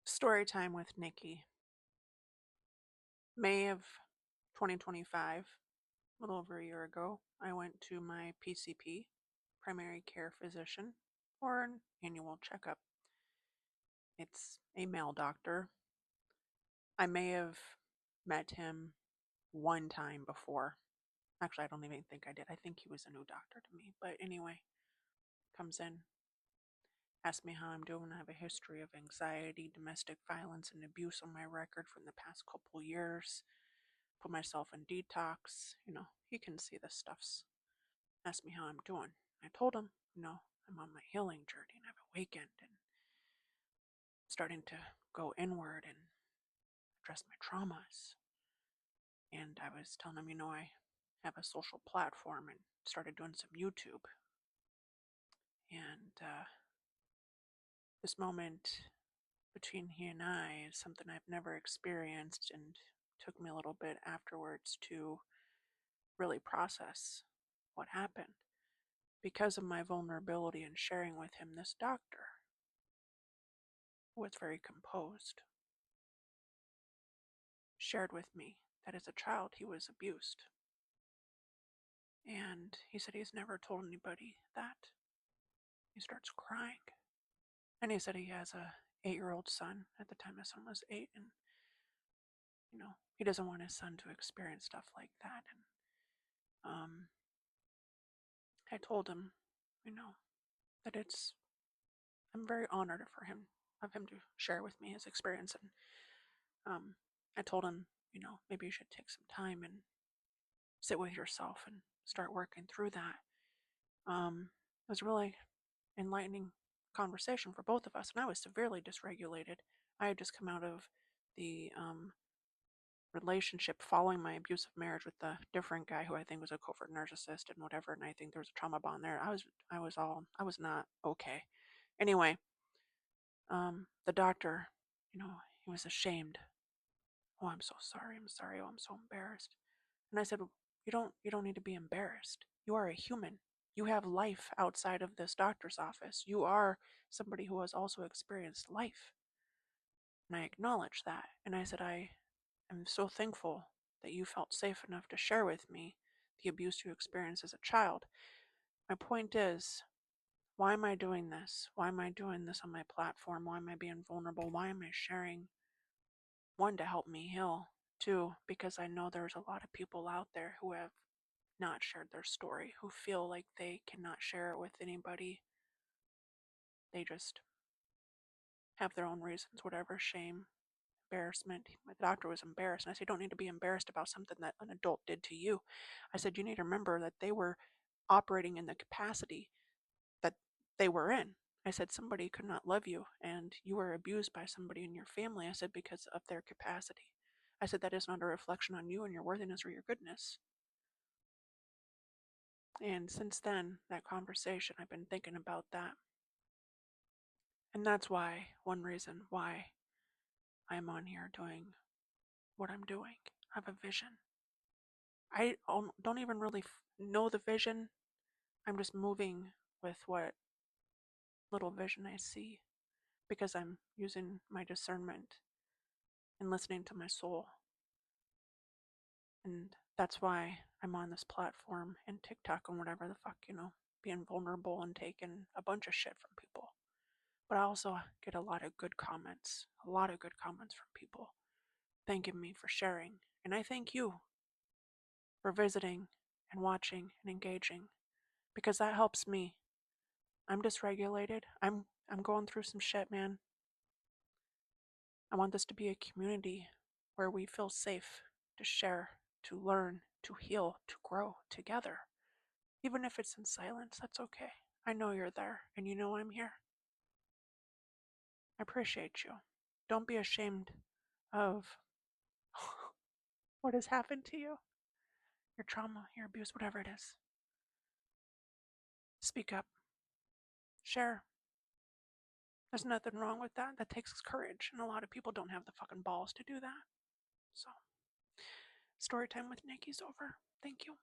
Storytime with Nikki. May of 2025, a little over a year ago, I went to my PCP, primary care physician, for an annual checkup. It's a male doctor. I may have met him one time before. Actually, I don't even think I did. I think he was a new doctor to me. But anyway, comes in, asks me how I'm doing. I have a history of anxiety, domestic violence, and abuse on my record from the past couple years. Put myself in detox. He can see the stuffs. Asked me how I'm doing. I told him, I'm on my healing journey and I've awakened and starting to go inward and address my traumas. And I was telling him, I have a social platform and started doing some YouTube. And this moment between he and I is something I've never experienced and took me a little bit afterwards to really process what happened. Because of my vulnerability and sharing with him, this doctor was very composed, shared with me that as a child he was abused. And he said he's never told anybody that. He starts crying. And he said he has a 8-year-old son. At the time his son was 8, and he doesn't want his son to experience stuff like that. And I told him, that I'm very honored of him to share with me his experience. And I told him, maybe you should take some time and sit with yourself and start working through that. It was a really enlightening conversation for both of us, and I was severely dysregulated. I had just come out of the relationship following my abusive marriage with the different guy who I think was a covert narcissist and whatever, and I think there was a trauma bond there. I was not okay. Anyway, the doctor, he was ashamed. Oh, I'm so sorry. I'm sorry. Oh, I'm so embarrassed. And I said, you don't need to be embarrassed. You are a human. You have life outside of this doctor's office. You are somebody who has also experienced life. And I acknowledge that. And I said, I am so thankful that you felt safe enough to share with me the abuse you experienced as a child. My point is, why am I doing this? Why am I doing this on my platform? Why am I being vulnerable? Why am I sharing? One, to help me heal. Two, because I know there's a lot of people out there who have not shared their story, who feel like they cannot share it with anybody. They just have their own reasons, whatever, shame, embarrassment. My doctor was embarrassed, and I said, you don't need to be embarrassed about something that an adult did to you. I said, you need to remember that they were operating in the capacity that they were in. I said, somebody could not love you, and you were abused by somebody in your family. I said, because of their capacity. I said, that is not a reflection on you and your worthiness or your goodness. And since then, that conversation, I've been thinking about that. And that's one reason why I'm on here doing what I'm doing. I have a vision. I don't even really know the vision. I'm just moving with what little vision I see because I'm using my discernment and listening to my soul. And that's why I'm on this platform and TikTok and whatever the fuck, being vulnerable and taking a bunch of shit from people. But I also get a lot of good comments from people thanking me for sharing. And I thank you for visiting and watching and engaging because that helps me. I'm dysregulated. I'm going through some shit, man. I want this to be a community where we feel safe to share, to learn, to heal, to grow together. Even if it's in silence, that's okay. I know you're there and you know I'm here. I appreciate you. Don't be ashamed of what has happened to you, your trauma, your abuse, whatever it is. Speak up. Share. There's nothing wrong with that. That takes courage, and a lot of people don't have the fucking balls to do that. So, story time with Nikki's over. Thank you.